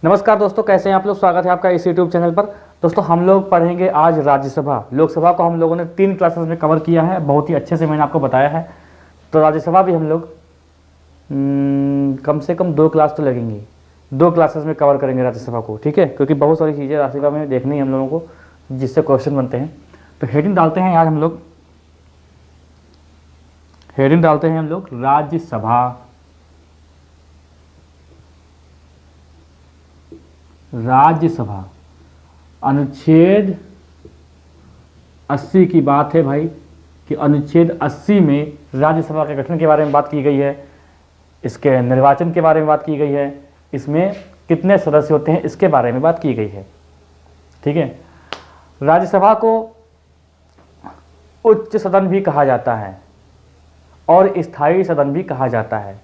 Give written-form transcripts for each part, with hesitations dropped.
नमस्कार दोस्तों, कैसे हैं आप लोग। स्वागत है आपका इस यूट्यूब चैनल पर। दोस्तों हम लोग पढ़ेंगे आज राज्यसभा। लोकसभा को हम लोगों ने 3 क्लासेस में कवर किया है, बहुत ही अच्छे से मैंने आपको बताया है। तो राज्यसभा भी हम लोग कम से कम 2 क्लास तो लगेंगी, 2 क्लासेस में कवर करेंगे राज्यसभा को, ठीक है। क्योंकि बहुत सारी चीज़ें राज्यसभा में देखनी है हम लोगों को, जिससे क्वेश्चन बनते हैं। तो हेडिंग डालते हैं आज हम लोग, हेडिंग डालते हैं हम लोग राज्यसभा। राज्यसभा अनुच्छेद 80 की बात है भाई, कि अनुच्छेद 80 में राज्यसभा के गठन के बारे में बात की गई है, इसके निर्वाचन के बारे में बात की गई है, इसमें कितने सदस्य होते हैं इसके बारे में बात की गई है, ठीक है। राज्यसभा को उच्च सदन भी कहा जाता है और स्थायी सदन भी कहा जाता है।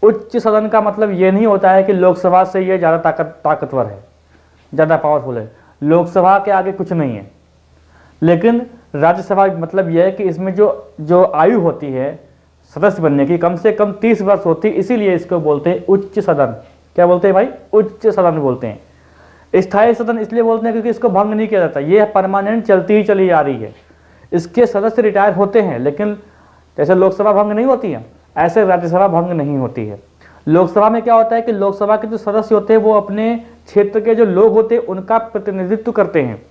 उच्च सदन का मतलब ये नहीं होता है कि लोकसभा से ये ज़्यादा ताकतवर है, ज़्यादा पावरफुल है। लोकसभा के आगे कुछ नहीं है। लेकिन राज्यसभा मतलब यह है कि इसमें जो आयु होती है सदस्य बनने की, कम से कम 30 वर्ष होती है, इसीलिए इसको बोलते हैं उच्च सदन। क्या बोलते हैं भाई? उच्च सदन बोलते हैं। स्थायी सदन इसलिए बोलते हैं क्योंकि इसको भंग नहीं किया जाता, ये परमानेंट चलती ही चली आ रही है। इसके सदस्य रिटायर होते हैं, लेकिन जैसे लोकसभा भंग नहीं होती है, ऐसे राज्यसभा भंग नहीं होती है। लोकसभा में क्या होता है कि लोकसभा के जो सदस्य होते हैं वो अपने क्षेत्र के जो लोग होते हैं उनका प्रतिनिधित्व करते हैं।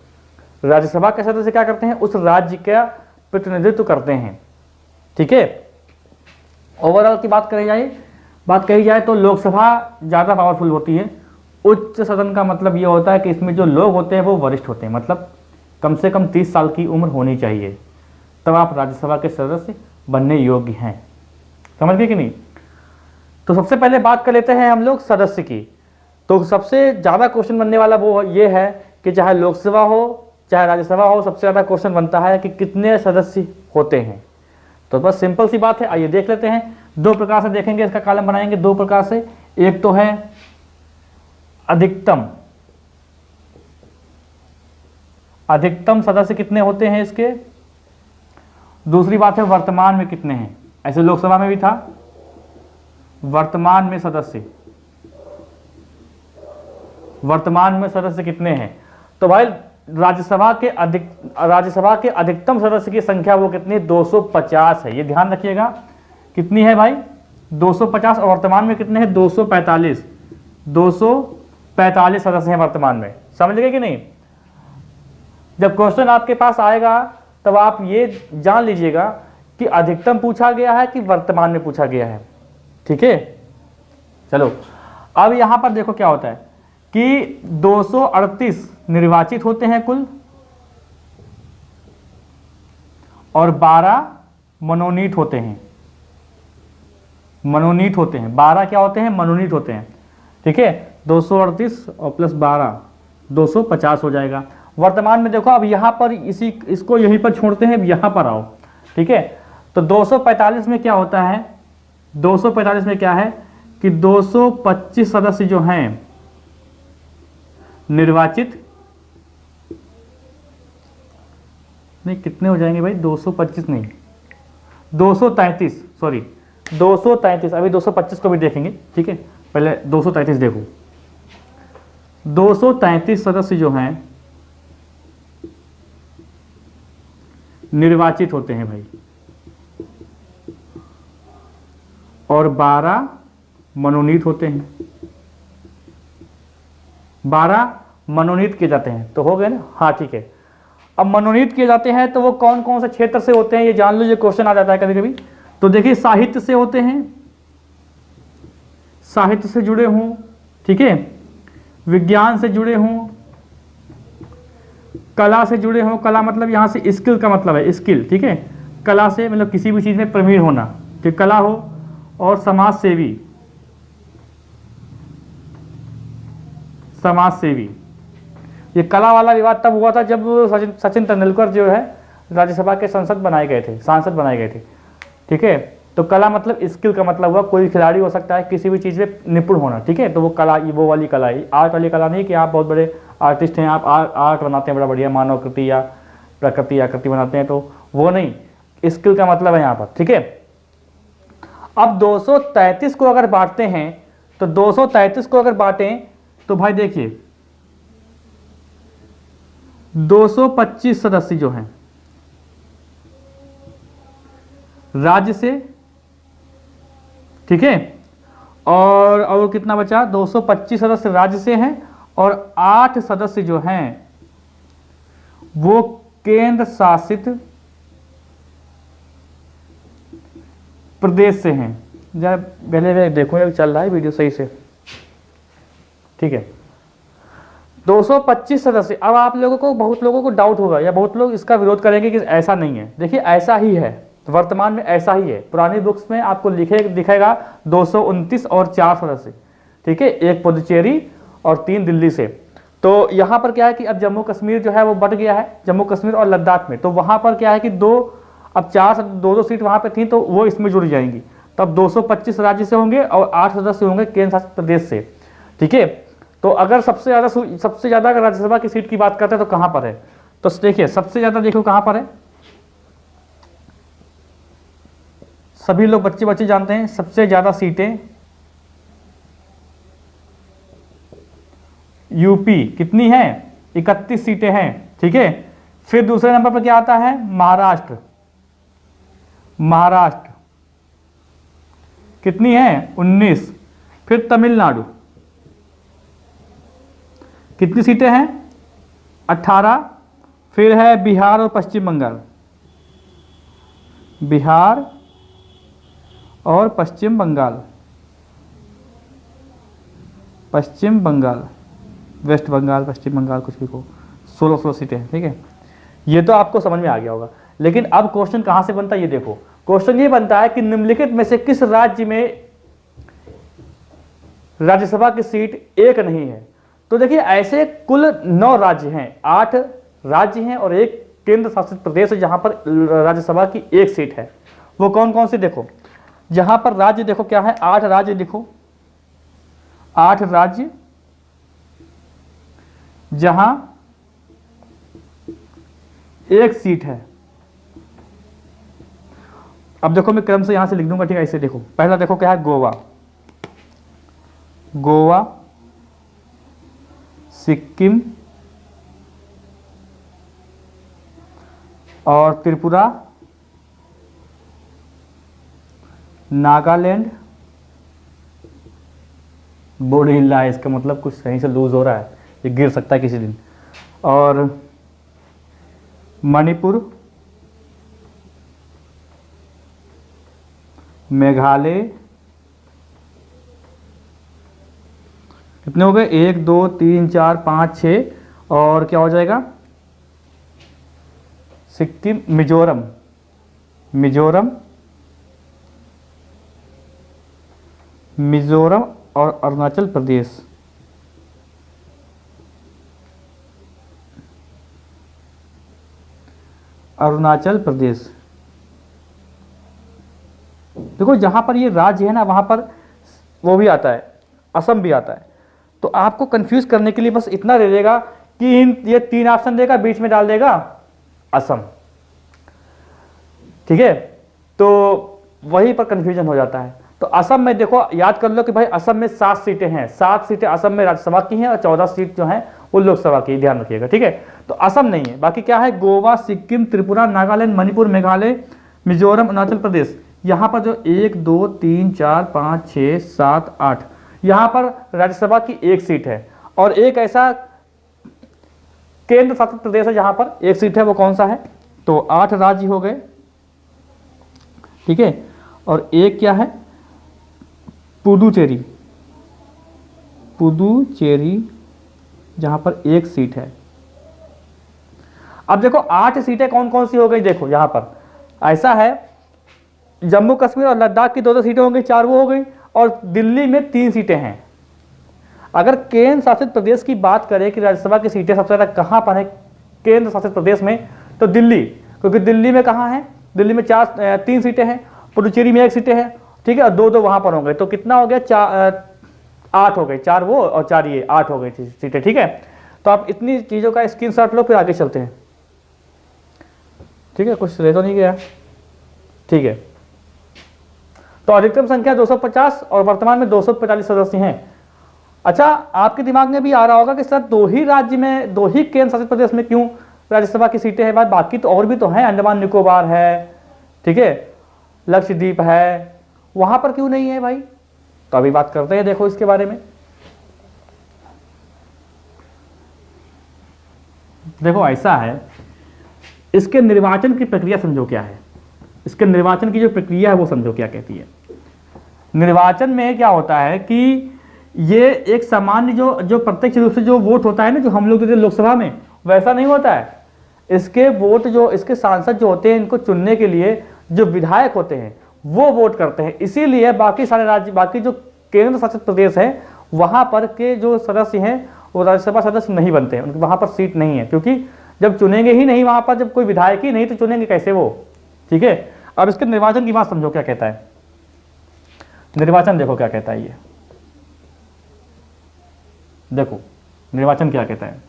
राज्यसभा के सदस्य क्या करते हैं? उस राज्य का प्रतिनिधित्व करते हैं, ठीक है। ओवरऑल की बात कही जाए तो लोकसभा ज़्यादा पावरफुल होती है। उच्च सदन का मतलब ये होता है कि इसमें जो लोग होते हैं वो वरिष्ठ होते हैं, मतलब कम से कम 30 साल की उम्र होनी चाहिए, तब आप राज्यसभा के सदस्य बनने योग्य हैं। समझ गए कि नहीं? तो सबसे पहले बात कर लेते हैं हम लोग सदस्य की। तो सबसे ज़्यादा क्वेश्चन बनने वाला वो ये है कि चाहे लोकसभा हो चाहे राज्यसभा हो, सबसे ज़्यादा क्वेश्चन बनता है कि कितने सदस्य होते हैं। तो बस सिंपल सी बात है, आइए देख लेते हैं। 2 प्रकार से देखेंगे, इसका कॉलम बनाएंगे 2 प्रकार से। एक तो है अधिकतम सदस्य कितने होते हैं इसके। दूसरी बात है वर्तमान में कितने हैं। ऐसे लोकसभा में भी था, वर्तमान में सदस्य कितने हैं। तो भाई राज्यसभा के अधिकतम सदस्य की संख्या वो कितनी? 250 है। ये ध्यान रखिएगा, कितनी है भाई? 250। और वर्तमान में कितने हैं? 245 सदस्य हैं वर्तमान में। समझ गए कि नहीं? जब क्वेश्चन आपके पास आएगा तब आप ये जान लीजिएगा कि अधिकतम पूछा गया है कि वर्तमान में पूछा गया है, ठीक है। चलो अब यहां पर देखो क्या होता है कि 238 निर्वाचित होते हैं कुल, और 12 मनोनीत होते हैं। 12 क्या होते हैं? मनोनीत होते हैं, ठीक है। 238 और प्लस 12 250 हो जाएगा। वर्तमान में देखो, अब यहां पर इसको यहीं पर छोड़ते हैं, यहां पर आओ, ठीक है। तो 245 में क्या होता है? 245 में क्या है कि 225 सदस्य जो हैं निर्वाचित, नहीं कितने हो जाएंगे भाई? 225 नहीं, 233, सॉरी 233। अभी 225 को भी देखेंगे, ठीक है। पहले 233 देखो। 233 सदस्य जो हैं निर्वाचित होते हैं भाई, और 12 मनोनीत होते हैं। 12 मनोनीत किए जाते हैं, तो हो गए ना? हाँ ठीक है। अब मनोनीत किए जाते हैं तो वो कौन कौन से क्षेत्र से होते हैं ये जान लो, ये क्वेश्चन आ जाता है कभी कभी। तो देखिए, साहित्य से होते हैं, साहित्य से जुड़े हों, ठीक है। विज्ञान से जुड़े हों, कला से जुड़े हों। कला मतलब यहां से स्किल का मतलब है, स्किल, ठीक है। कला से मतलब किसी भी चीज में प्रवीण होना, ठीक, कला हो। और समाज सेवी। ये कला वाला विवाद तब हुआ था जब सचिन तेंदुलकर जो है राज्यसभा के सांसद बनाए गए थे, ठीक है। तो कला मतलब स्किल का मतलब हुआ कोई खिलाड़ी हो सकता है किसी भी चीज़ में निपुण होना, ठीक है। तो वो कला, वो वाली कला है, आर्ट वाली कला नहीं कि आप बहुत बड़े आर्टिस्ट हैं, आप आर्ट बनाते हैं बड़ा बढ़िया, मानव कृति या प्रकृति आकृति बनाते हैं, तो वो नहीं, स्किल का मतलब है यहाँ पर, ठीक है। अब 233 को अगर बांटते हैं तो 233 को अगर बांटें तो भाई देखिए 225 सदस्य जो हैं राज्य से, ठीक है, और कितना बचा, 225 सदस्य राज्य से हैं और 8 सदस्य जो हैं वो केंद्र शासित प्रदेश से हैं। जब पहले देखो ये चल रहा है वीडियो सही से, ठीक है। 225 सदस्य। अब आप लोगों को, बहुत लोगों को डाउट होगा या बहुत लोग इसका विरोध करेंगे कि ऐसा नहीं है। देखिए ऐसा ही है, वर्तमान में ऐसा ही है। पुरानी बुक्स में आपको दिखेगा 229 और 4 सदस्य, ठीक है, 1 पुदुचेरी और 3 दिल्ली से। तो यहाँ पर क्या है कि अब जम्मू कश्मीर जो है वो बट गया है, जम्मू कश्मीर और लद्दाख में। तो वहाँ पर क्या है कि अब 2 सीट वहाँ पे थी तो वो इसमें जुड़ जाएंगी। तब 225 राज्य से होंगे और 8 सदस्य होंगे केंद्र शासित प्रदेश से, ठीक है। तो अगर सबसे ज़्यादा अगर राज्यसभा की सीट की बात करते हैं तो कहाँ पर है, तो देखिए सबसे ज़्यादा देखो कहाँ पर है, सभी लोग बच्चे जानते हैं सबसे ज़्यादा सीटें यूपी, कितनी हैं, 31 सीटें हैं, ठीक है। फिर दूसरे नंबर पर क्या आता है, महाराष्ट्र कितनी है, 19। फिर तमिलनाडु कितनी सीटें हैं, 18। फिर है बिहार और पश्चिम बंगाल, बिहार और पश्चिम बंगाल, वेस्ट बंगाल, पश्चिम बंगाल, कुछ भी को 16 सीटें हैं, ठीक है। ये तो आपको समझ में आ गया होगा। लेकिन अब क्वेश्चन कहाँ से बनता है, ये देखो क्वेश्चन ये बनता है कि निम्नलिखित में से किस राज्य में राज्यसभा की सीट एक नहीं है। तो देखिए ऐसे कुल 9 राज्य हैं, 8 राज्य हैं और 1 केंद्र शासित प्रदेश है जहां पर राज्यसभा की 1 सीट है। वो कौन कौन से, देखो जहां पर राज्य देखो क्या है, 8 राज्य लिखो, 8 राज्य जहां 1 सीट है। अब देखो मैं क्रम से यहां से लिख दूंगा, ठीक है। ऐसे देखो, पहला देखो क्या है, गोवा, सिक्किम और त्रिपुरा, नागालैंड, बोर्ड हिल रहा है, इसका मतलब कुछ सही से लूज हो रहा है, ये गिर सकता है किसी दिन, और मणिपुर, मेघालय, कितने हो गए, 1 2 3 4 5 6, और क्या हो जाएगा, सिक्किम, मिजोरम और अरुणाचल प्रदेश। देखो जहां पर ये राज्य है ना, वहां पर वो भी आता है, असम भी आता है। तो आपको कंफ्यूज करने के लिए बस इतना दे देगा कि ये 3 ऑप्शन देगा, बीच में डाल देगा असम, ठीक है। तो वहीं पर कंफ्यूजन हो जाता है। तो असम में देखो, याद कर लो कि भाई असम में 7 सीटें हैं, 7 सीटें असम में राज्यसभा की हैं और 14 सीट जो हैं वो लोकसभा की, ध्यान रखिएगा, ठीक है। तो असम नहीं है, बाकी क्या है, गोवा, सिक्किम, त्रिपुरा, नागालैंड, मणिपुर, मेघालय, मिजोरम, अरुणाचल प्रदेश। यहाँ पर जो 1 2 3 4 5 6 7 8, यहाँ पर राज्यसभा की 1 सीट है और एक ऐसा केंद्र शासित प्रदेश है जहां पर 1 सीट है, वो कौन सा है, तो 8 राज्य हो गए, ठीक है। और एक क्या है, पुदुचेरी, जहां पर 1 सीट है। अब देखो 8 सीटें कौन कौन सी हो गई, देखो यहां पर ऐसा है, जम्मू कश्मीर और लद्दाख की 2 सीटें हो गई, 4 वो हो गई, और दिल्ली में 3 सीटें हैं। अगर केंद्र शासित प्रदेश की बात करें कि राज्यसभा की सीटें सबसे ज़्यादा कहाँ पर है केंद्र शासित प्रदेश में, तो दिल्ली, क्योंकि दिल्ली में कहाँ है, दिल्ली में 3 सीटें हैं, पुडुचेरी में 1 सीटें हैं, ठीक है, और 2 वहाँ पर हो गए, तो कितना हो गया, 8 हो गए, 4 वो और 4 ये, 8 हो गई सीटें, ठीक है। तो आप इतनी चीज़ों का स्क्रीनशॉट लो, फिर आगे चलते हैं, ठीक है। कुछ रह तो नहीं गया, ठीक है। तो अधिकतम संख्या 250 और वर्तमान में 245 सदस्य हैं। अच्छा, आपके दिमाग में भी आ रहा होगा कि सर दो ही राज्य में, दो ही केंद्र शासित प्रदेश में क्यों राज्यसभा की सीटें हैं, बाकी तो और भी तो हैं, अंडमान निकोबार है, ठीक है, लक्षद्वीप है, वहां पर क्यों नहीं है भाई? तो अभी बात करते हैं, देखो इसके बारे में। देखो ऐसा है, इसके निर्वाचन की प्रक्रिया समझो क्या है, इसके निर्वाचन की जो प्रक्रिया है वो समझो क्या कहती है। निर्वाचन में क्या होता है कि ये एक सामान्य जो प्रत्यक्ष रूप से जो वोट होता है ना, जो हम लोग देते हैं लोकसभा में, वैसा नहीं होता है। इसके वोट जो इसके सांसद जो होते हैं, इनको चुनने के लिए जो विधायक होते हैं वो वोट करते हैं। इसीलिए बाकी सारे राज्य, बाकी जो केंद्र शासित प्रदेश है, वहां पर के जो सदस्य हैं वो राज्यसभा सदस्य नहीं बनते हैं, उनके वहां पर सीट नहीं है, क्योंकि जब चुनेंगे ही नहीं, वहां पर जब कोई विधायक ही नहीं तो चुनेंगे कैसे वो, ठीक है। अब इसके निर्वाचन की बात समझो क्या कहता है। निर्वाचन देखो क्या कहता है, ये देखो निर्वाचन क्या कहता है।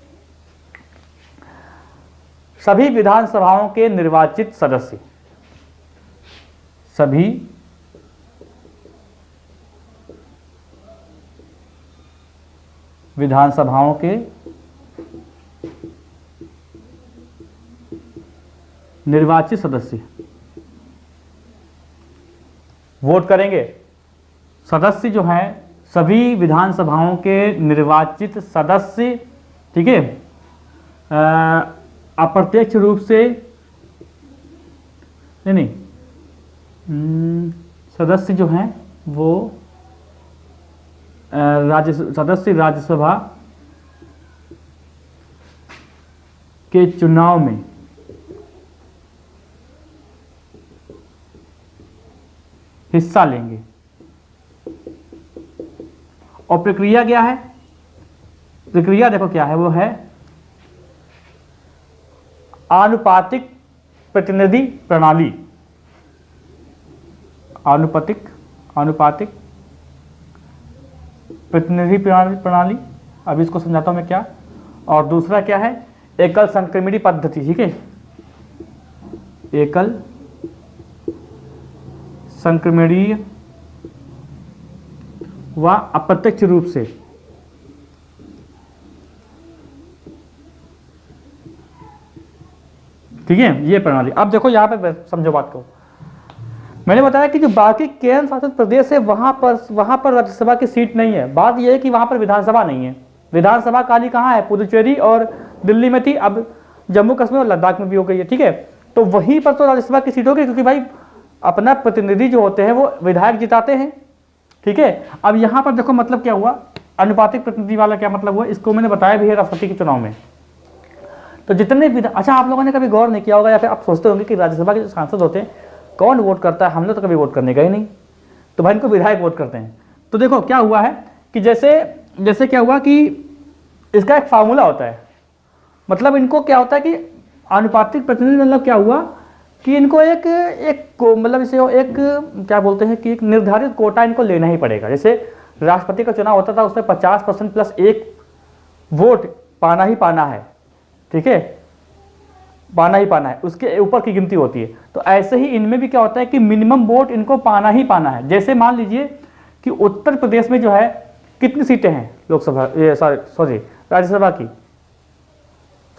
सभी विधानसभाओं के निर्वाचित सदस्य, सभी विधानसभाओं के निर्वाचित सदस्य वोट करेंगे। सदस्य जो हैं, सभी विधानसभाओं के निर्वाचित सदस्य, ठीक है, अप्रत्यक्ष रूप से नहीं, सदस्य जो हैं वो सदस्य राज्यसभा के चुनाव में हिस्सा लेंगे। और प्रक्रिया क्या है? प्रक्रिया देखो क्या है, वो है आनुपातिक प्रतिनिधि प्रणाली। आनुपातिक प्रतिनिधि प्रणाली, अब इसको समझाता हूं मैं क्या। और दूसरा क्या है? एकल संक्रमणीय पद्धति, ठीक है, एकल संक्रमणीय व अप्रत्यक्ष रूप से ठीक है, ये प्रणाली। अब देखो यहां पे समझो बात को। मैंने बताया कि जो बाकी केंद्र शासित प्रदेश है वहां पर राज्यसभा की सीट नहीं है। बात यह है कि वहां पर विधानसभा नहीं है। विधानसभा खाली कहाँ है? पुदुचेरी और दिल्ली में थी, अब जम्मू कश्मीर और लद्दाख में भी हो गई है, ठीक है। तो वहीं पर तो राज्यसभा की सीट होगी, क्योंकि भाई अपना प्रतिनिधि जो होते हैं वो विधायक जिताते हैं, ठीक है। अब यहाँ पर देखो मतलब क्या हुआ, अनुपातिक प्रतिनिधि वाला क्या मतलब हुआ, इसको मैंने बताया भी है राष्ट्रपति के चुनाव में। तो जितने अच्छा, आप लोगों ने कभी गौर नहीं किया होगा या फिर आप सोचते होंगे कि राज्यसभा के जो सांसद होते हैं कौन वोट करता है, हमने तो कभी वोट करने गए नहीं, तो भाई इनको विधायक वोट करते हैं। तो देखो क्या हुआ है कि जैसे क्या हुआ कि इसका एक फार्मूला होता है, मतलब इनको क्या होता है कि अनुपातिक प्रतिनिधि मतलब क्या हुआ कि इनको मतलब इसे एक क्या बोलते हैं कि एक निर्धारित कोटा इनको लेना ही पड़ेगा। जैसे राष्ट्रपति का चुनाव होता था, उसमें 50% प्लस 1 वोट पाना ही पाना है, ठीक है, पाना ही पाना है, उसके ऊपर की गिनती होती है। तो ऐसे ही इनमें भी क्या होता है कि मिनिमम वोट इनको पाना ही पाना है। जैसे मान लीजिए कि उत्तर प्रदेश में जो है कितनी सीटें हैं लोकसभा, राज्यसभा की,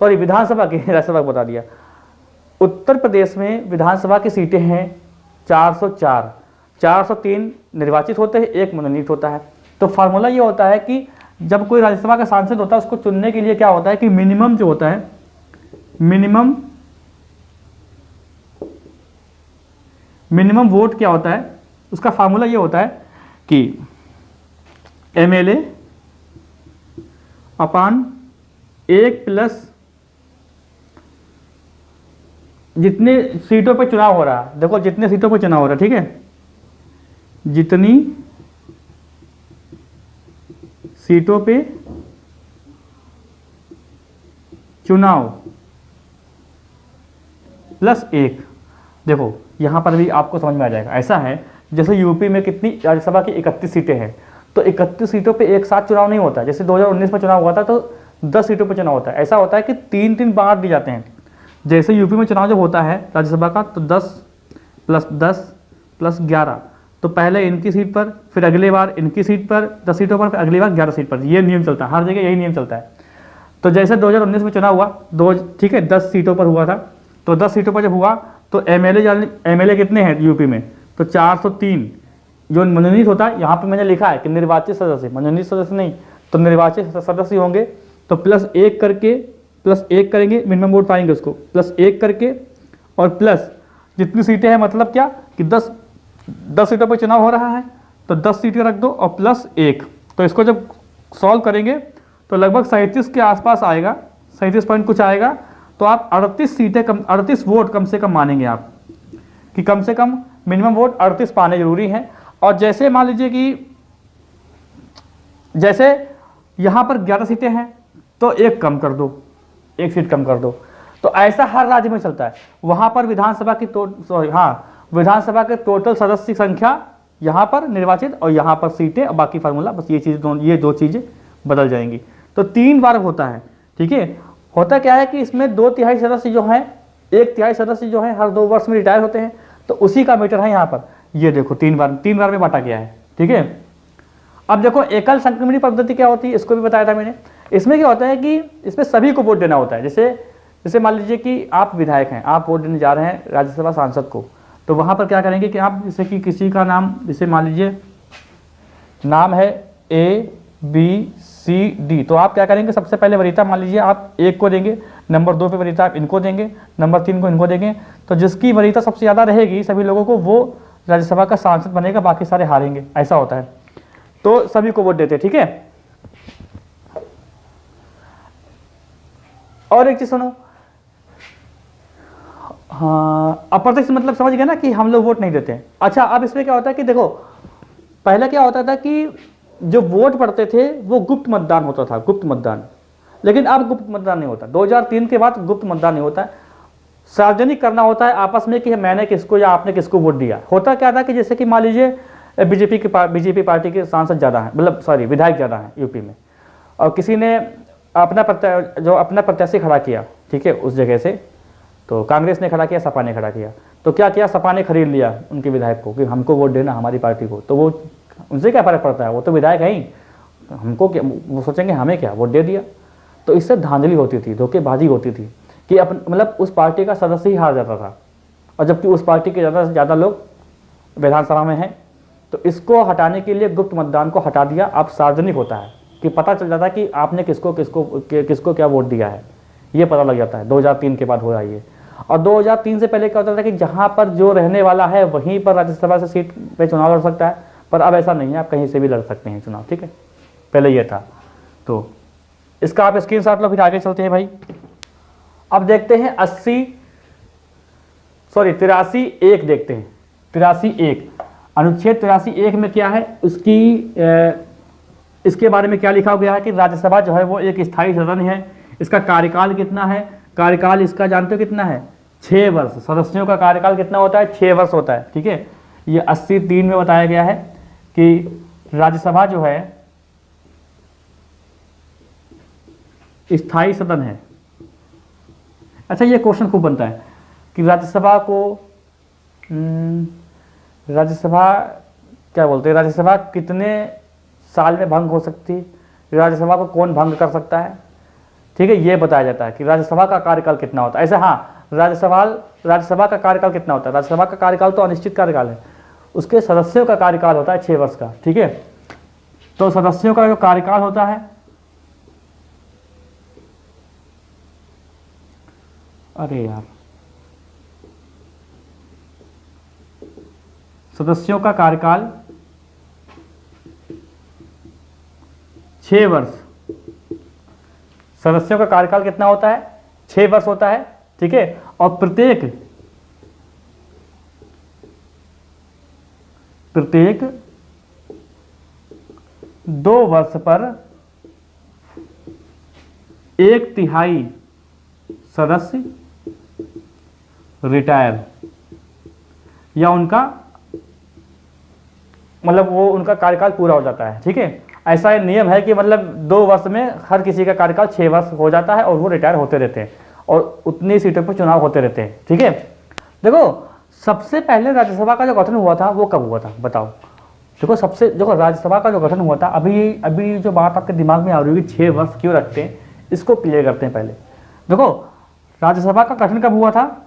विधानसभा की, राज्यसभा को बता दिया। उत्तर प्रदेश में विधानसभा की सीटें हैं 404, 403 निर्वाचित होते हैं, 1 मनोनीत होता है। तो फार्मूला ये होता है कि जब कोई राज्यसभा का सांसद होता है उसको चुनने के लिए क्या होता है कि मिनिमम जो होता है, मिनिमम वोट क्या होता है, उसका फार्मूला ये होता है कि MLA अपान 1 प्लस जितने सीटों पे चुनाव हो रहा है, देखो जितने सीटों पे चुनाव हो रहा है, ठीक है, जितनी सीटों पे चुनाव प्लस 1। देखो यहां पर भी आपको समझ में आ जाएगा। ऐसा है जैसे यूपी में कितनी राज्यसभा की 31 सीटें हैं, तो 31 सीटों पे एक साथ चुनाव नहीं होता। जैसे 2019 में चुनाव हुआ था तो 10 सीटों पे चुनाव होता है। ऐसा होता है कि 3-3 बांट दिए जाते हैं। जैसे यूपी में चुनाव जब होता है राज्यसभा का, तो 10 + 10 + 11, तो पहले इनकी सीट पर, फिर अगले बार इनकी सीट पर 10 सीटों पर, फिर अगली बार 11 सीट पर। ये नियम चलता है, हर जगह यही नियम चलता है। तो जैसे 2019 में चुनाव हुआ, ठीक है, 10 सीटों पर हुआ था। तो 10 सीटों पर जब हुआ तो एमएलए कितने हैं यूपी में, तो 403 जो मनोनीत होता है। यहाँ पे मैंने लिखा है कि निर्वाचित सदस्य, मनोनीत सदस्य नहीं, तो निर्वाचित सदस्य होंगे। तो +1 करके, +1 करेंगे, मिनिमम वोट पाएंगे उसको, +1 करके और प्लस जितनी सीटें हैं, मतलब क्या कि 10 सीटों पर चुनाव हो रहा है तो 10 सीटें रख दो और +1। तो इसको जब सॉल्व करेंगे तो लगभग 37 के आसपास आएगा, 37 पॉइंट कुछ आएगा। तो आप 38 वोट कम से कम मानेंगे आप कि कम से कम मिनिमम वोट 38 पाने जरूरी हैं। और जैसे मान लीजिए कि जैसे यहाँ पर 11 सीटें हैं तो एक कम कर दो, 1 सीट कम कर दो। तो ऐसा हर राज्य में चलता है। वहाँ पर विधानसभा के टोटल सदस्य संख्या यहाँ पर निर्वाचित और यहाँ पर सीटें और बाकी फार्मूला, बस ये दो चीज़ें बदल जाएंगी। तो 3 बार होता है, ठीक है। होता क्या है कि इसमें 2/3 सदस्य जो हैं, 1/3 सदस्य जो हैं हर 2 वर्ष में रिटायर होते हैं। तो उसी का मैटर है यहाँ पर। ये देखो 3 बार में बांटा गया है, ठीक है। अब देखो एकल संक्रमणी पद्धति क्या होती है, इसको भी बताया था मैंने। इसमें क्या होता है कि इसमें सभी को वोट देना होता है। जैसे मान लीजिए कि आप विधायक हैं, आप वोट देने जा रहे हैं राज्यसभा सांसद को, तो वहाँ पर क्या करेंगे कि आप जैसे कि किसी का नाम, जैसे मान लीजिए नाम है ABCD, तो आप क्या करेंगे, सबसे पहले वरीयता मान लीजिए आप 1 को देंगे, नंबर 2 पे वरीयता आप इनको देंगे, नंबर 3 को इनको देंगे। तो जिसकी वरीयता सबसे ज़्यादा रहेगी सभी लोगों को, वो राज्यसभा का सांसद बनेगा, बाकी सारे हारेंगे, ऐसा होता है। तो सभी को वोट देते हैं, ठीक है। और एक चीज सुनो, हाँ, अप्रत्यक्ष मतलब समझ गए ना कि हम लोग वोट नहीं देते हैं। अच्छा, अब इसमें क्या होता है कि देखो, पहले क्या होता था कि जो वोट पड़ते थे वो गुप्त मतदान होता था, गुप्त मतदान। लेकिन अब गुप्त मतदान नहीं होता। 2003 के बाद गुप्त मतदान नहीं होता है, सार्वजनिक करना होता है आपस में कि मैंने किसको या आपने किसको वोट दिया। होता क्या था कि जैसे कि मान लीजिए बीजेपी पार्टी के सांसद ज़्यादा हैं, मतलब सॉरी विधायक ज़्यादा हैं यूपी में, और किसी ने अपना प्रत्याशी खड़ा किया, ठीक है, उस जगह से। तो कांग्रेस ने खड़ा किया, सपा ने खड़ा किया। तो क्या किया, सपा ने खरीद लिया उनके विधायक को कि हमको वोट देना, हमारी पार्टी को। तो वो उनसे क्या फ़र्क पड़ता है, वो तो विधायक है ही, हमको क्या, वो सोचेंगे हमें क्या, वोट दे दिया। तो इससे धांधली होती थी, धोखेबाजी होती थी कि मतलब उस पार्टी का सदस्य ही हार जाता था, और जबकि उस पार्टी के ज़्यादा से ज़्यादा लोग विधानसभा में हैं। तो इसको हटाने के लिए गुप्त मतदान को हटा दिया, अब सार्वजनिक होता है कि पता चल जाता है कि आपने किसको क्या वोट दिया है, ये पता लग जाता है। 2003 के बाद हो रहा है ये। और 2003 से पहले क्या होता था कि जहाँ पर जो रहने वाला है वहीं पर राज्यसभा से सीट पे चुनाव लड़ सकता है, पर अब ऐसा नहीं है, आप कहीं से भी लड़ सकते हैं चुनाव, ठीक है। पहले ये था। तो इसका आप स्क्रीनशॉट लो, फिर आगे चलते हैं भाई। अब देखते हैं 83(1) देखते हैं। 83(1) अनुच्छेद 83(1) में क्या है, इसके बारे में क्या लिखा गया है कि राज्यसभा जो है वो एक स्थायी सदन है। इसका कार्यकाल कितना है, कार्यकाल इसका जानते हो कितना है, 6 वर्ष। सदस्यों का कार्यकाल कितना होता है, 6 वर्ष होता है, ठीक है। ये 83(3) में बताया गया है कि राज्यसभा जो है स्थायी सदन है। अच्छा, ये क्वेश्चन खूब बनता है कि राज्यसभा क्या बोलते हैं, राज्यसभा कितने साल में भंग हो सकती है, राज्यसभा को कौन भंग कर सकता है, ठीक है। ये बताया जाता है कि राज्यसभा का कार्यकाल कितना होता है। ऐसे हाँ, राज्यसभा का कार्यकाल कितना होता है, राज्यसभा का कार्यकाल तो अनिश्चित कार्यकाल है, उसके सदस्यों का कार्यकाल होता है 6 वर्ष का, ठीक है। तो सदस्यों का जो कार्यकाल होता है, अरे यार, सदस्यों का कार्यकाल 6 वर्ष। सदस्यों का कार्यकाल कितना होता है, 6 वर्ष होता है, ठीक है। और प्रत्येक 2 वर्ष पर 1/3 सदस्य रिटायर या उनका मतलब वो उनका कार्यकाल पूरा हो जाता है, ठीक है। ऐसा नियम है कि मतलब 2 वर्ष में हर किसी का कार्यकाल 6 वर्ष हो जाता है और वो रिटायर होते रहते हैं और उतनी सीटों पर चुनाव होते रहते हैं, ठीक है। देखो सबसे पहले राज्यसभा का जो गठन हुआ था वो कब हुआ था बताओ। देखो सबसे देखो राज्यसभा का जो गठन हुआ था, अभी अभी जो बात आपके दिमाग में आ रही होगी 6 वर्ष क्यों रखते हैं, इसको क्लियर करते हैं पहले। देखो राज्यसभा का गठन कब हुआ था,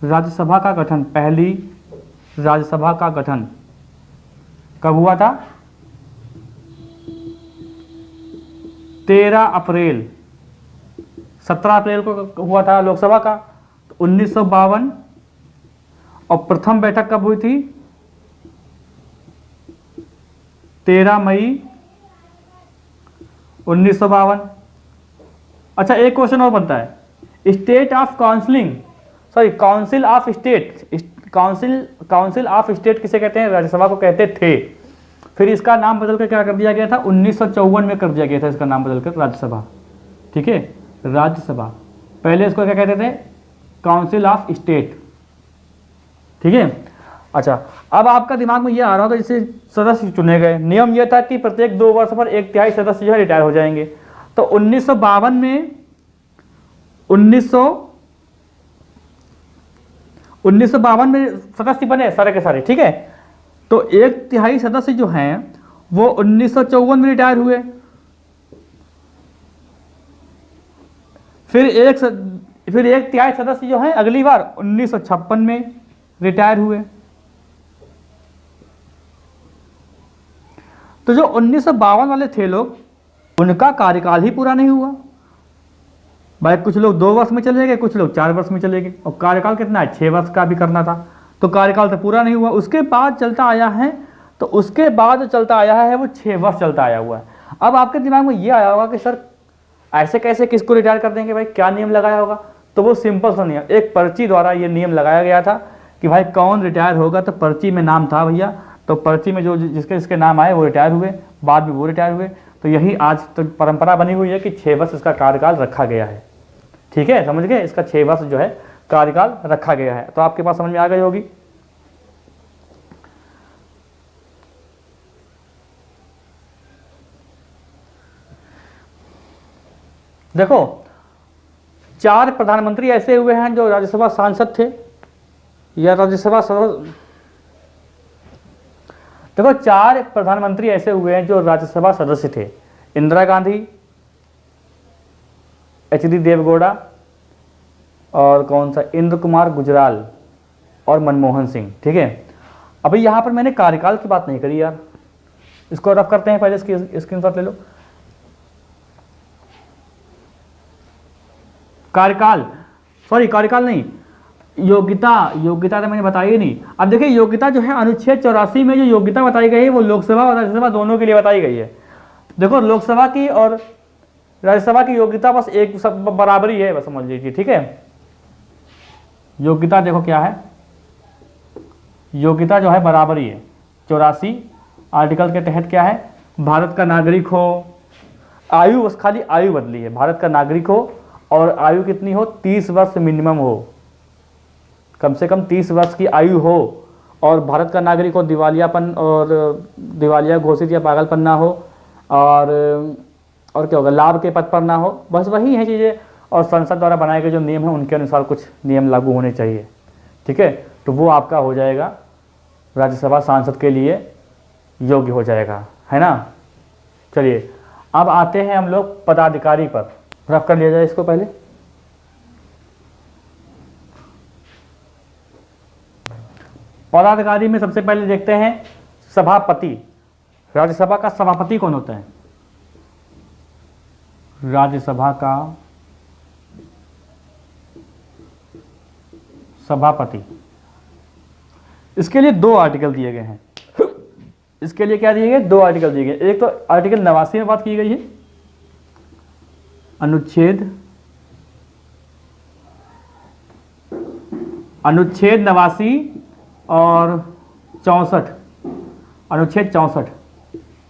राज्यसभा का गठन, पहली राज्यसभा का गठन कब हुआ था, 13 अप्रैल, 17 अप्रैल को हुआ था लोकसभा का 1952। और प्रथम बैठक कब हुई थी, 13 मई 1952। अच्छा एक क्वेश्चन और बनता है, state of counselling, sorry council of state, council of state किसे कहते हैं, राज्यसभा को कहते थे। फिर इसका नाम बदलकर क्या कर दिया गया था, 1954 में कर दिया गया था इसका नाम बदलकर राज्यसभा। ठीक है, राज्यसभा, पहले इसको क्या कहते थे, काउंसिल ऑफ स्टेट। ठीक है। अच्छा अब आपका दिमाग में ये आ रहा होगा जैसे सदस्य चुने गए, नियम यह था कि प्रत्येक 2 वर्ष पर 1/3 सदस्य जो है रिटायर हो जाएंगे। तो 1952 में 1952 में सदस्य बने सारे के सारे। ठीक है, तो 1/3 सदस्य जो हैं वो 1954 में रिटायर हुए। फिर 1/3 सदस्य जो हैं अगली बार 1956 में रिटायर हुए। तो जो 1952 वाले थे लोग, उनका कार्यकाल ही पूरा नहीं हुआ भाई। कुछ लोग 2 वर्ष में चले गए, कुछ लोग 4 वर्ष में चले गए, और कार्यकाल कितना है, 6 वर्ष का भी करना था, तो कार्यकाल तो पूरा नहीं हुआ। उसके बाद चलता आया है, तो उसके बाद जो चलता आया है वो 6 वर्ष चलता आया हुआ है। अब आपके दिमाग में ये आया होगा कि सर ऐसे कैसे किसको रिटायर कर देंगे भाई, क्या नियम लगाया होगा। तो वो सिंपल सा नियम, एक पर्ची द्वारा ये नियम लगाया गया था कि भाई कौन रिटायर होगा, तो पर्ची में नाम था भैया, तो पर्ची में जो जिसके नाम आए वो रिटायर हुए, बाद में वो रिटायर हुए। तो यही आज तो परंपरा बनी हुई है कि 6 वर्ष इसका कार्यकाल रखा गया है। ठीक है, समझ गए, इसका 6 वर्ष जो है कार्यकाल रखा गया है। तो आपके पास समझ में आ गई होगी। देखो 4 प्रधानमंत्री ऐसे हुए हैं जो राज्यसभा सांसद थे या राज्यसभा सदस्य। देखो 4 प्रधानमंत्री ऐसे हुए हैं जो राज्यसभा सदस्य थे, इंदिरा गांधी, एच.डी. देवगौड़ा, और कौन सा, इंद्र कुमार गुजराल और मनमोहन सिंह। ठीक है, अभी यहाँ पर मैंने कार्यकाल की बात नहीं करी यार, इसको रफ करते हैं, पहले इसकी स्क्रीनशॉट ले लो। कार्यकाल, सॉरी कार्यकाल नहीं, योग्यता तो मैंने बताई नहीं। अब देखिए योग्यता जो है अनुच्छेद 84 में जो योग्यता बताई गई है वो लोकसभा और राज्यसभा दोनों के लिए बताई गई है। देखो लोकसभा की और राज्यसभा की योग्यता बस एक सब बराबरी है, बस समझ लीजिए। ठीक है, योग्यता देखो क्या है, योग्यता जो है बराबरी है। 84 आर्टिकल के तहत क्या है, भारत का नागरिक हो, आयु बस खाली आयु बदली है, भारत का नागरिक हो और आयु कितनी हो, 30 वर्ष मिनिमम हो, कम से कम 30 वर्ष की आयु हो, और भारत का नागरिक हो, दिवालियापन और दिवालिया घोषित या पागलपन ना हो, और क्या होगा, लाभ के पद पर ना हो, बस वही है चीज़ें। और संसद द्वारा बनाए गए जो नियम हैं उनके अनुसार कुछ नियम लागू होने चाहिए। ठीक है, तो वो आपका हो जाएगा राज्यसभा सांसद के लिए योग्य हो जाएगा, है ना। चलिए अब आते हैं हम लोग पदाधिकारी पर, रफ कर लिया जाए इसको पहले। पदाधिकारी में सबसे पहले देखते हैं सभापति। राज्यसभा का सभापति कौन होता है, राज्यसभा का सभापति, इसके लिए 2 आर्टिकल दिए गए हैं। इसके लिए क्या दिए गए, 2 आर्टिकल दिए गए। एक तो आर्टिकल 89 में बात की गई है, अनुच्छेद 89 और 64, अनुच्छेद 64,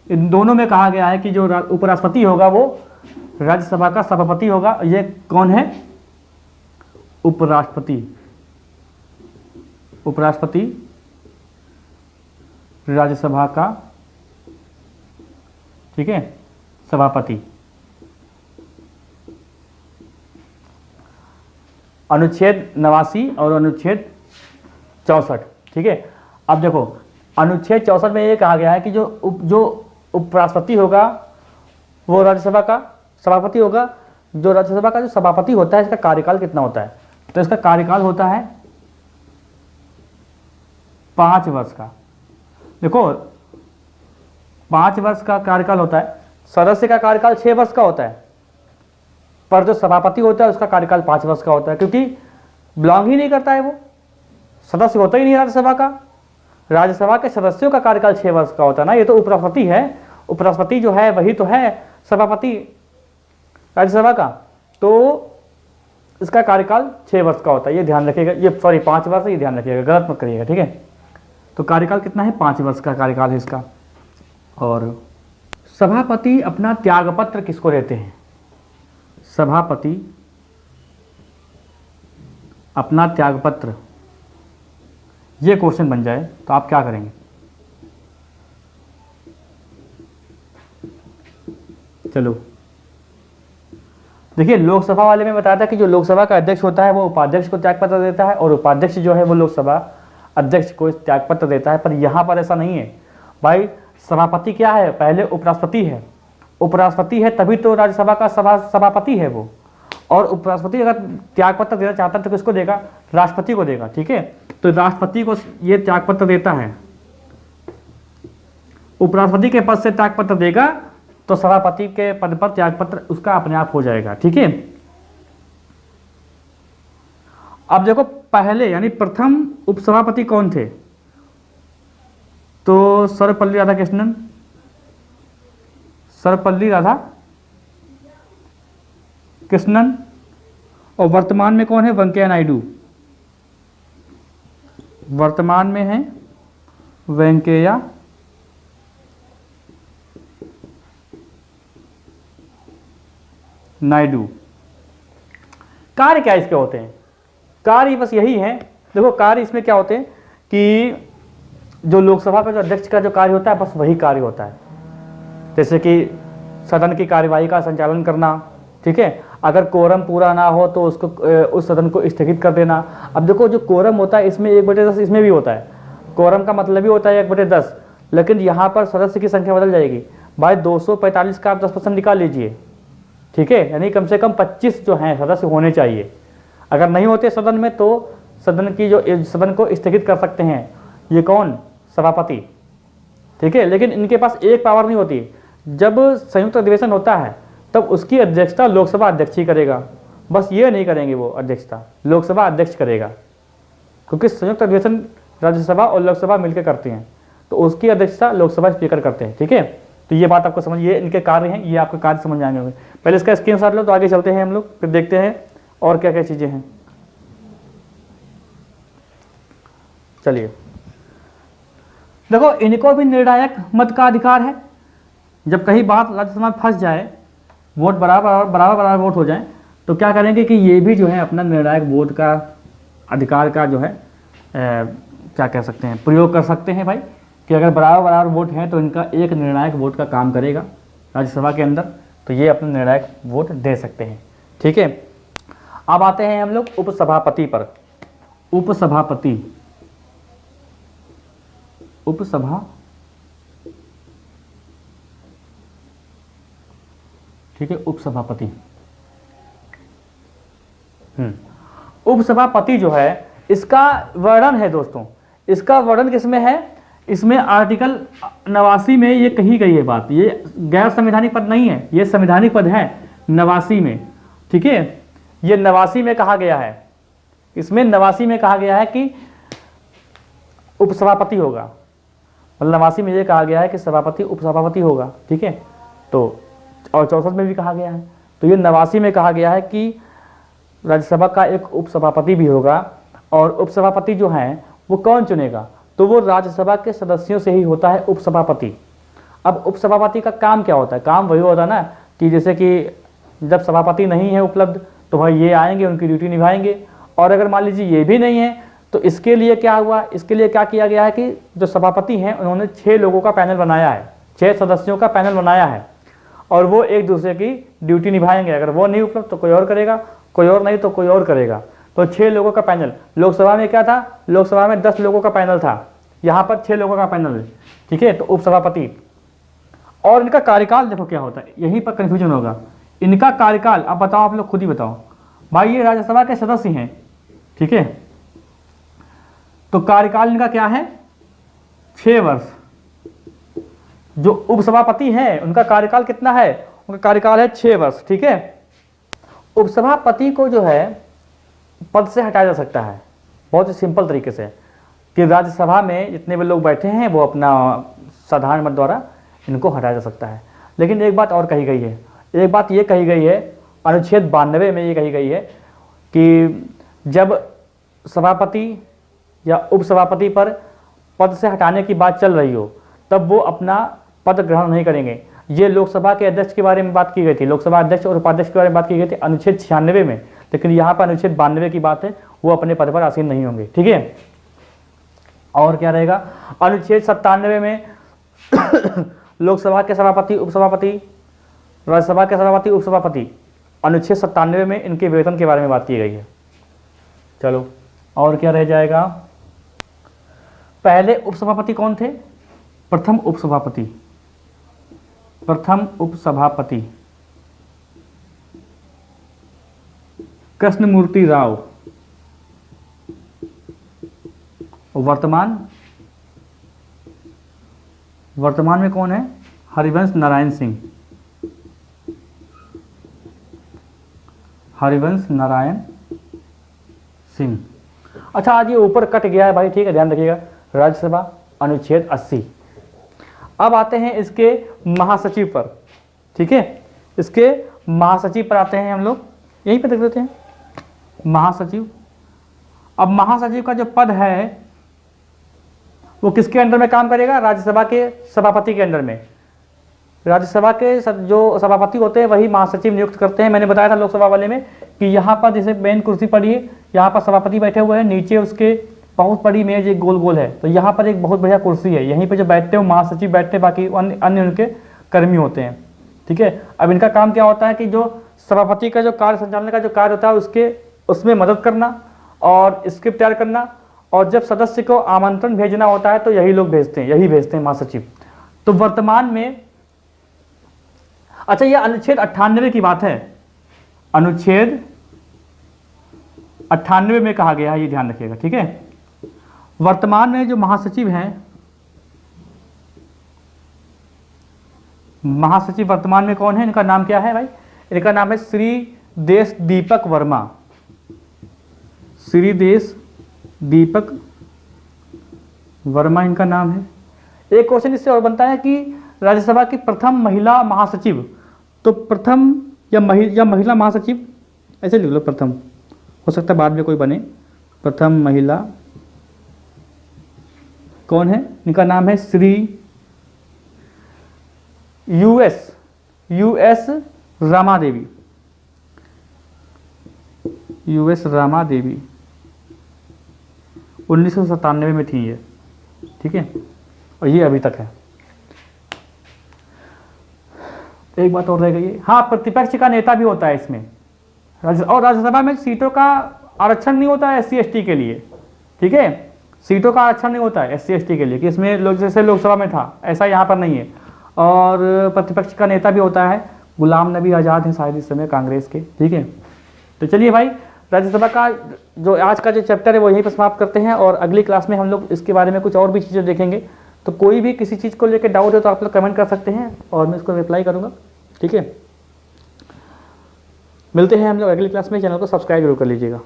इन दोनों में कहा गया है कि जो उपराष्ट्रपति होगा वो राज्यसभा का सभापति होगा। ये कौन है, उपराष्ट्रपति, उपराष्ट्रपति राज्यसभा का, ठीक है, सभापति। अनुच्छेद 89 और अनुच्छेद 64। ठीक है, अब देखो अनुच्छेद 64 में ये कहा गया है कि जो उपराष्ट्रपति होगा वो राज्यसभा का सभापति होगा। जो राज्यसभा का जो सभापति होता है इसका कार्यकाल कितना होता है? तो इसका कार्यकाल होता है 5 वर्ष का। देखो 5 वर्ष का कार्यकाल होता है, सदस्य का कार्यकाल 6 वर्ष का होता है, पर जो सभापति होता है उसका कार्यकाल 5 वर्ष का होता है, क्योंकि बिलोंग ही नहीं करता है, वो सदस्य होता ही नहीं राज्यसभा का। राज्यसभा के सदस्यों का कार्यकाल 6 वर्ष का होता है ना। ये तो उपराष्ट्रपति है, उपराष्ट्रपति जो है वही तो है सभापति राज्यसभा का, तो इसका कार्यकाल 6 वर्ष का होता है, ये ध्यान रखिएगा। ये सॉरी 5 वर्ष है, ये ध्यान रखिएगा, गलत मत करिएगा। ठीक है, तो कार्यकाल कितना है? 5 वर्ष का कार्यकाल है इसका। और सभापति अपना त्यागपत्र किसको देते हैं? सभापति अपना त्यागपत्र, ये क्वेश्चन बन जाए तो आप क्या करेंगे? चलो देखिए, लोकसभा वाले में बताया था कि जो लोकसभा का अध्यक्ष होता है वो उपाध्यक्ष को त्यागपत्र देता है और उपाध्यक्ष जो है वो लोकसभा अध्यक्ष को त्यागपत्र देता है। पर यहाँ पर ऐसा नहीं है भाई। सभापति क्या है? पहले उपराष्ट्रपति है, उपराष्ट्रपति है तभी तो राज्यसभा का सभापति है वो। और उपराष्ट्रपति अगर त्यागपत्र देना चाहता है तो किसको देगा? राष्ट्रपति को देगा। ठीक है, तो राष्ट्रपति को ये त्यागपत्र देता है, उपराष्ट्रपति के पद से त्यागपत्र देगा तो सभापति के पद पर त्यागपत्र उसका अपने आप हो जाएगा। ठीक है, अब देखो पहले यानी प्रथम उपसभापति कौन थे? तो सर्वपल्ली राधाकृष्णन, सर्वपल्ली राधाकृष्णन। और वर्तमान में कौन है? वेंकैया नायडू। वर्तमान में है वेंकैया नायडू। कार्य क्या इसके होते हैं? कार्य बस यही है। देखो कार्य इसमें क्या होते हैं कि जो लोकसभा का जो अध्यक्ष का जो कार्य होता है बस वही कार्य होता है, जैसे कि सदन की कार्यवाही का संचालन करना। ठीक है, अगर कोरम पूरा ना हो तो उसको उस सदन को स्थगित कर देना। अब देखो जो कोरम होता है इसमें 1/10 इसमें भी होता है, कोरम का मतलब ही होता है 1/10, लेकिन यहाँ पर सदस्य की संख्या बदल जाएगी। भाई 245 का आप 10% निकाल लीजिए। ठीक है, यानी कम से कम 25 जो हैं सदस्य होने चाहिए। अगर नहीं होते सदन में तो सदन को स्थगित कर सकते हैं। ये कौन? सभापति। ठीक है, लेकिन इनके पास एक पावर नहीं होती। जब संयुक्त अधिवेशन होता है तब उसकी अध्यक्षता लोकसभा अध्यक्ष ही करेगा। बस ये नहीं करेंगे वो अध्यक्षता, लोकसभा अध्यक्ष करेगा, क्योंकि संयुक्त अधिवेशन राज्यसभा और लोकसभा मिलकर करते हैं, तो उसकी अध्यक्षता लोकसभा स्पीकर करते हैं। ठीक है, तो ये बात आपको समझ, ये इनके कार्य हैं, ये आपके कार्य समझ जाएंगे। पहले इसका स्क्रीनशॉट लो तो आगे चलते हैं हम लोग, फिर देखते हैं और क्या क्या चीजें हैं। चलिए देखो, इनको भी निर्णायक मत का अधिकार है। जब कहीं बात राज्यसभा में फंस जाए, वोट बराबर वोट हो जाए, तो क्या करेंगे कि ये भी जो है अपना निर्णायक वोट का अधिकार का जो है क्या कह सकते हैं, प्रयोग कर सकते हैं भाई, कि अगर बराबर वोट है तो इनका एक निर्णायक वोट का काम करेगा राज्यसभा के अंदर, तो ये अपना निर्णायक वोट दे सकते हैं। ठीक है, अब आते हैं हम लोग उपसभापति पर। उपसभापति, ठीक है, उपसभापति। उपसभापति जो है इसका वर्णन है दोस्तों, इसका वर्णन किसमें है? इसमें आर्टिकल 89 में ये कही गई है बात। ये गैर संवैधानिक पद नहीं है, ये संवैधानिक पद है 89 में। ठीक है, ये 89 में कहा गया है, इसमें 89 में कहा गया है कि उपसभापति होगा, मतलब 89 में ये कहा गया है कि सभापति उपसभापति होगा। ठीक है, तो और 64 में भी कहा गया है, तो ये 89 में कहा गया है कि राज्यसभा का एक उपसभापति भी होगा। और उपसभापति जो है वो कौन चुनेगा? तो वो राज्यसभा के सदस्यों से ही होता है उपसभापति। अब उपसभापति का काम क्या होता है? काम वही होता है ना कि जैसे कि जब सभापति नहीं है उपलब्ध तो भाई ये आएंगे, उनकी ड्यूटी निभाएंगे। और अगर मान लीजिए ये भी नहीं है तो इसके लिए क्या हुआ? इसके लिए क्या किया गया है कि जो सभापति हैं उन्होंने 6 लोगों का पैनल बनाया है, 6 सदस्यों का पैनल बनाया है, और वो एक दूसरे की ड्यूटी निभाएंगे। अगर वो नहीं उपलब्ध तो कोई और करेगा, कोई और नहीं तो कोई और करेगा। तो 6 लोगों का पैनल। लोकसभा में क्या था, लोकसभा में 10 लोगों का पैनल था, यहाँ पर 6 लोगों का पैनल है, ठीक है। तो उपसभापति और इनका कार्यकाल देखो क्या होता है, यहीं पर कन्फ्यूजन होगा। इनका कार्यकाल अब बताओ, आप लोग खुद ही बताओ भाई, ये राज्यसभा के सदस्य हैं, ठीक है। तो कार्यकाल इनका क्या है, 6 वर्ष। जो उपसभापति हैं उनका कार्यकाल कितना है, उनका कार्यकाल है 6 वर्ष, ठीक है। उपसभापति को जो है पद से हटाया जा सकता है बहुत ही सिंपल तरीके से, कि राज्यसभा में जितने भी लोग बैठे हैं वो अपना साधारण मत द्वारा इनको हटाया जा सकता है। लेकिन एक बात और कही गई है, एक बात ये कही गई है, अनुच्छेद 92 में ये कही गई है कि जब सभापति या उपसभापति पर पद से हटाने की बात चल रही हो तब वो अपना पद ग्रहण नहीं करेंगे। ये लोकसभा के अध्यक्ष के बारे में बात की गई थी, लोकसभा अध्यक्ष और उपाध्यक्ष के बारे में बात की गई थी अनुच्छेद 96 में, लेकिन यहाँ पर अनुच्छेद 92 की बात है, वो अपने पद पर आसीन नहीं होंगे, ठीक है। और क्या रहेगा, अनुच्छेद 97 में लोकसभा के सभापति, उपसभापति, राज्यसभा के सभापति, उपसभापति, अनुच्छेद 97 में इनके वेतन के बारे में बात की गई है। चलो और क्या रह जाएगा, पहले उपसभापति कौन थे, प्रथम उपसभापति, प्रथम उपसभापति कृष्णमूर्ति राव। वर्तमान में कौन है, हरिवंश नारायण सिंह, हरिवंश नारायण सिंह। अच्छा आज ये ऊपर कट गया है भाई, ठीक है, ध्यान रखिएगा। राज्यसभा अनुच्छेद 80। अब आते हैं इसके महासचिव पर, ठीक है, इसके महासचिव पर आते हैं हम लोग, यहीं पे देख लेते हैं महासचिव। अब महासचिव का जो पद है वो किसके अंडर में काम करेगा, राज्यसभा के सभापति के अंडर में। राज्यसभा के जो सभापति होते हैं वही महासचिव नियुक्त करते हैं। मैंने बताया था लोकसभा वाले में कि यहाँ पर जैसे मेन कुर्सी पड़ी है, यहाँ पर सभापति बैठे हुए हैं, नीचे उसके बहुत बड़ी मेज एक गोल गोल है, तो यहाँ पर एक बहुत बढ़िया कुर्सी है, यहीं पे जो बैठते हैं महासचिव बैठते हैं, बाकी अन्य उनके कर्मी होते हैं, ठीक है। अब इनका काम क्या होता है कि जो सभापति का जो कार्य संचालन का जो कार्य होता है उसमें मदद करना और स्क्रिप्ट तैयार करना, और जब सदस्य को आमंत्रण भेजना होता है तो यही लोग भेजते हैं, यही भेजते हैं महासचिव। तो वर्तमान में, अच्छा ये अनुच्छेद 98 की बात है, अनुच्छेद 98 में कहा गया है, ये ध्यान रखिएगा, ठीक है। वर्तमान में जो महासचिव हैं, महासचिव वर्तमान में कौन है, इनका नाम क्या है भाई, इनका नाम है श्री देश दीपक वर्मा, श्री देश दीपक वर्मा इनका नाम है। एक क्वेश्चन इससे और बनता है कि राज्यसभा की प्रथम महिला महासचिव, तो प्रथम या महिला महासचिव ऐसे लिख लो, प्रथम, हो सकता है बाद में कोई बने, प्रथम महिला कौन है, इनका नाम है श्री यूएस रामा देवी, यूएस रामा देवी 1997 में थी ये, ठीक है, और ये अभी तक है। एक बात और रह गई है, हाँ प्रतिपक्ष का नेता भी होता है इसमें, और राज्यसभा में सीटों का आरक्षण नहीं होता है SC/ST के लिए, ठीक है, सीटों का आरक्षण नहीं होता है SC/ST के लिए कि इसमें लोग जैसे लोकसभा में था ऐसा यहाँ पर नहीं है। और प्रतिपक्ष का नेता भी होता है, गुलाम नबी आज़ाद हैं शायद इस समय कांग्रेस के, ठीक है। तो चलिए भाई, राज्यसभा का जो आज का जो चैप्टर है वो यहीं पर समाप्त करते हैं, और अगली क्लास में हम लोग इसके बारे में कुछ और भी चीज़ें देखेंगे। तो कोई भी किसी चीज़ को लेकर डाउट है तो आप लोग कमेंट कर सकते हैं और मैं उसको रिप्लाई करूँगा, ठीक है। मिलते हैं हम लोग अगली क्लास में, चैनल को सब्सक्राइब जरूर कर लीजिएगा।